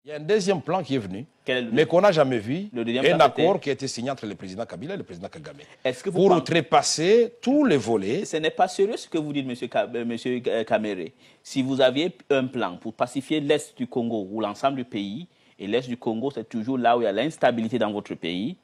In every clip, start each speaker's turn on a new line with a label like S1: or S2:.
S1: Il y a un deuxième plan qui est venu,
S2: Quel est
S1: mais qu'on n'a jamais vu, un accord qui a été signé entre le président Kabila et le président Kagame. Pour outrepasser tous les volets.
S2: Ce n'est pas sérieux ce que vous dites, monsieur Kamere. Si vous aviez un plan pour pacifier l'Est du Congo ou l'ensemble du pays, et l'Est du Congo, c'est toujours là où il y a l'instabilité dans votre pays,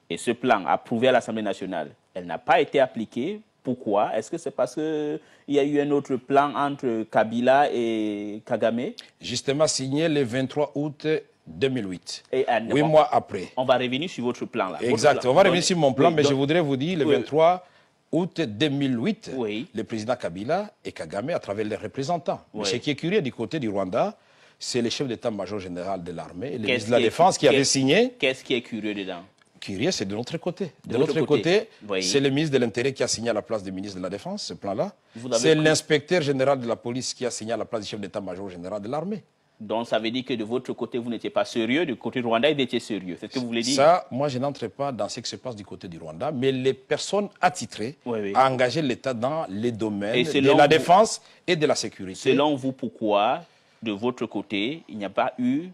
S2: et ce plan approuvé à l'Assemblée nationale, elle n'a pas été appliquée. Pourquoi? Est-ce que c'est parce qu'il y a eu un autre plan entre Kabila et Kagame?
S1: Justement signé le 23 août 2008, 8 mois après.
S2: On va revenir sur votre plan là.
S1: Exact, on va revenir sur mon plan, mais je voudrais vous dire, le 23 août 2008, le président Kabila et Kagame, à travers les représentants. Mais ce qui est curieux du côté du Rwanda, c'est le chef d'état-major général de l'armée et le ministre de la Défense qui avait signé.
S2: Qu'est-ce qui est curieux dedans?
S1: Curieux, c'est de notre côté. De l'autre côté, c'est le ministre de l'Intérieur qui a signé à la place du ministre de la Défense, ce plan-là. C'est l'inspecteur général de la police qui a signé à la place du chef d'état-major général de l'armée.
S2: Donc ça veut dire que de votre côté, vous n'étiez pas sérieux, du côté du Rwanda, vous étiez sérieux. C'est ce que vous voulez dire?
S1: Ça, moi, je n'entre pas dans ce qui se passe du côté du Rwanda, mais les personnes attitrées ont engagé l'État dans les domaines de la défense et de la sécurité.
S2: Selon vous, pourquoi, de votre côté, il n'y a pas eu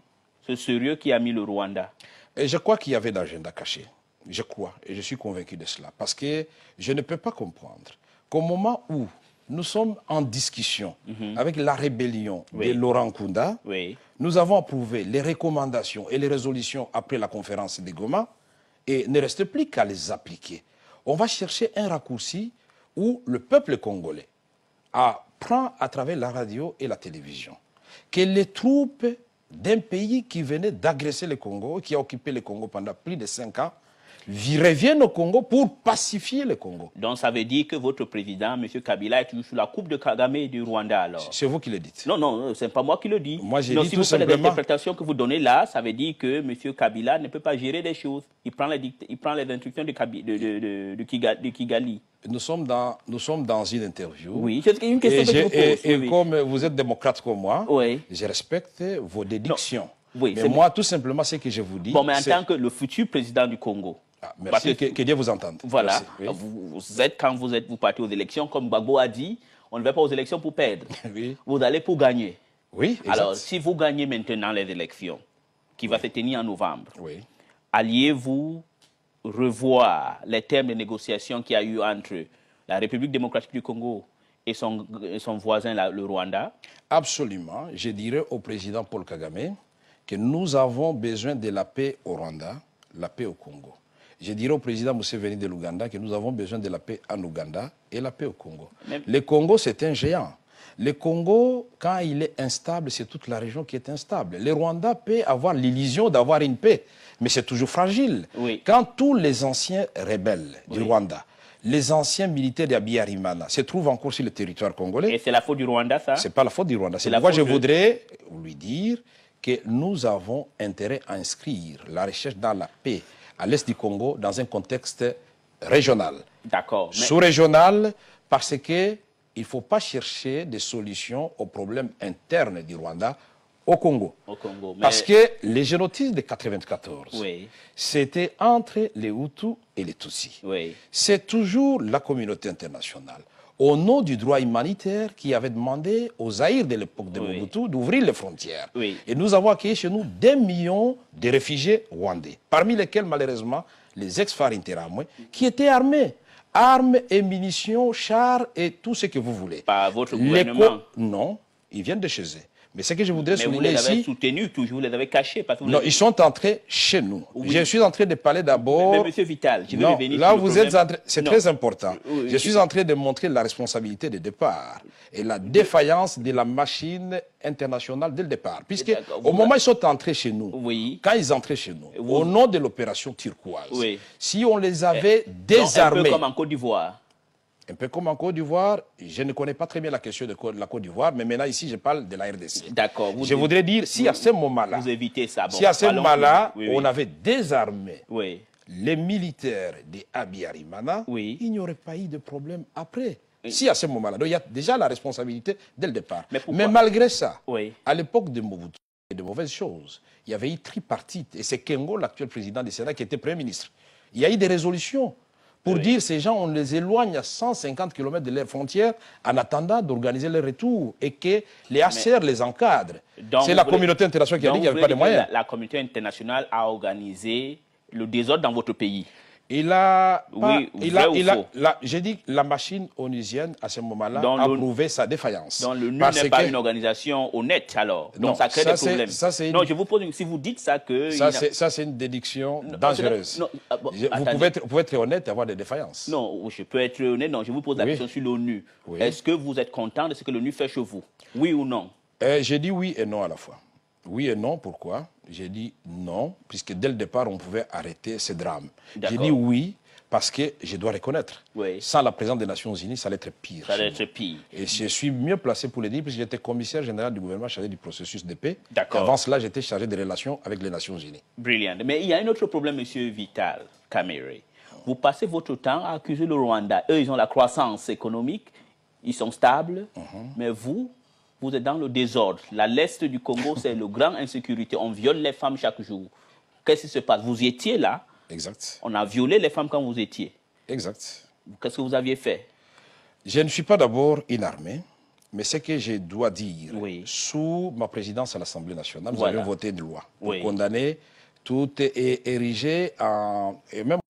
S2: ce sérieux qui a mis le Rwanda?
S1: Et je crois qu'il y avait d'agenda caché. Je crois, et je suis convaincu de cela. Parce que je ne peux pas comprendre qu'au moment où nous sommes en discussion avec la rébellion de Laurent Nkunda, nous avons approuvé les recommandations et les résolutions après la conférence de Goma, et ne reste plus qu'à les appliquer. On va chercher un raccourci où le peuple congolais apprend à travers la radio et la télévision que les troupes d'un pays qui venait d'agresser le Congo, qui a occupé le Congo pendant plus de 5 ans, reviennent au Congo pour pacifier le Congo.
S2: Donc ça veut dire que votre président, M. Kabila, est toujours sous la coupe de Kagame et du Rwanda alors?
S1: C'est vous qui le dites.
S2: Non, non, c'est pas moi qui le dis.
S1: Moi j'ai dit
S2: si
S1: tout
S2: vous faites
S1: simplement...
S2: l'interprétation que vous donnez là, ça veut dire que M. Kabila ne peut pas gérer des choses. Il prend les instructions de Kigali.
S1: Nous sommes dans une interview.
S2: Oui, c'est une question que je vous pose.
S1: Et comme vous êtes démocrate comme moi, je respecte vos déductions.
S2: Oui,
S1: mais moi, tout simplement, ce que je vous dis...
S2: Bon, mais en tant que le futur président du Congo...
S1: merci, que Dieu vous entende.
S2: Voilà, vous êtes, quand vous partez aux élections, comme Gbagbo a dit, on ne va pas aux élections pour perdre. Vous allez pour gagner.
S1: Oui, exact.
S2: Alors, si vous gagnez maintenant les élections, qui va se tenir en novembre, alliez-vous revoir les termes de négociation qu'il y a eu entre la République démocratique du Congo et son voisin, le Rwanda?
S1: Absolument. Je dirais au président Paul Kagame que nous avons besoin de la paix au Rwanda, la paix au Congo. Je dirais au président Museveni de l'Ouganda que nous avons besoin de la paix en Ouganda et la paix au Congo. Le Congo, c'est un géant. Le Congo, quand il est instable, c'est toute la région qui est instable. Le Rwanda peut avoir l'illusion d'avoir une paix, mais c'est toujours fragile. Quand tous les anciens rebelles du Rwanda, les anciens militaires d'Abiyarimana se trouvent encore sur le territoire congolais...
S2: Et c'est la faute du Rwanda, ça?
S1: C'est pas la faute du Rwanda. C'est pourquoi je voudrais lui dire que nous avons intérêt à inscrire la recherche dans la paix à l'est du Congo dans un contexte régional.
S2: D'accord.
S1: Sous-régional, parce qu'il ne faut pas chercher des solutions aux problèmes internes du Rwanda au Congo. Parce que les génotides de 1994, c'était entre les Hutus et les Tutsis. C'est toujours la communauté internationale, au nom du droit humanitaire, qui avait demandé aux Zaïre de l'époque de Mobutu d'ouvrir les frontières. Et nous avons accueilli chez nous 2 millions de réfugiés rwandais, parmi lesquels, malheureusement, les ex-Farinteramwe, qui étaient armés. Armes et munitions, chars et tout ce que vous voulez.
S2: Par votre gouvernement?
S1: Non, ils viennent de chez eux. Mais ce que je voudrais souligner ici...
S2: Mais vous les avez soutenus, toujours, vous les avez cachés. Parce que
S1: non, ils sont entrés chez nous. Je suis en train de parler d'abord...
S2: Mais monsieur Vital, je vais revenir
S1: là,
S2: sur
S1: vous êtes en train... C'est très important. Je suis en train de montrer la responsabilité de départ et la défaillance de la machine internationale dès le départ. Puisque au moment où ils sont entrés chez nous, quand ils entraient chez nous, au nom de l'opération turquoise, si on les avait désarmés...
S2: Un peu comme en Côte d'Ivoire.
S1: Un peu comme en Côte d'Ivoire, je ne connais pas très bien la question de la Côte d'Ivoire, mais maintenant ici je parle de la RDC.
S2: D'accord.
S1: Je voudrais dire, si à ce moment-là,
S2: vous évitez ça.
S1: Si à ce moment-là, on avait désarmé les militaires des Abiyarimana, il n'y aurait pas eu de problème après. Si à ce moment-là, donc il y a déjà la responsabilité dès le départ. Mais malgré ça, à l'époque de Mobutu, il y a de mauvaises choses. Il y avait eu tripartite, et c'est Kengo, l'actuel président du Sénat, qui était Premier ministre. Il y a eu des résolutions pour dire que ces gens, on les éloigne à 150 km de leurs frontières en attendant d'organiser leur retour et que les HCR les encadrent. C'est la communauté internationale qui a dit qu'il n'y avait pas de moyens.
S2: La communauté internationale a organisé le désordre dans votre pays.
S1: J'ai dit que la machine onusienne, à ce moment-là, a prouvé sa défaillance.
S2: Donc l'ONU n'est pas une organisation honnête, alors. Donc ça crée des problèmes. Non, je vous pose, si vous dites ça que...
S1: Ça, c'est une déduction dangereuse. Vous pouvez être honnête et avoir des défaillances.
S2: Non, je peux être honnête. Non, je vous pose la question sur l'ONU. Est-ce que vous êtes content de ce que l'ONU fait chez vous? Oui ou non?
S1: J'ai dit oui et non à la fois. Oui et non, pourquoi? J'ai dit non, puisque dès le départ, on pouvait arrêter ce drame. J'ai dit oui, parce que je dois reconnaître, sans la présence des Nations Unies, ça allait être pire.
S2: Ça allait être pire.
S1: Et je suis mieux placé pour le dire, puisque j'étais commissaire général du gouvernement chargé du processus de paix.
S2: D'accord.
S1: Avant cela, j'étais chargé des relations avec les Nations Unies.
S2: Brilliant. Mais il y a un autre problème, M. Vital Kamerhe. Vous passez votre temps à accuser le Rwanda. Eux, ils ont la croissance économique, ils sont stables, mais vous êtes dans le désordre. L'est du Congo, c'est le grand insécurité. On viole les femmes chaque jour. Qu'est-ce qui se passe? Vous étiez là.
S1: Exact.
S2: On a violé les femmes quand vous étiez.
S1: Exact.
S2: Qu'est-ce que vous aviez fait?
S1: Je ne suis pas d'abord une armée, mais ce que je dois dire, sous ma présidence à l'Assemblée nationale, nous avions voté une loi pour condamner tout est érigé en... Et même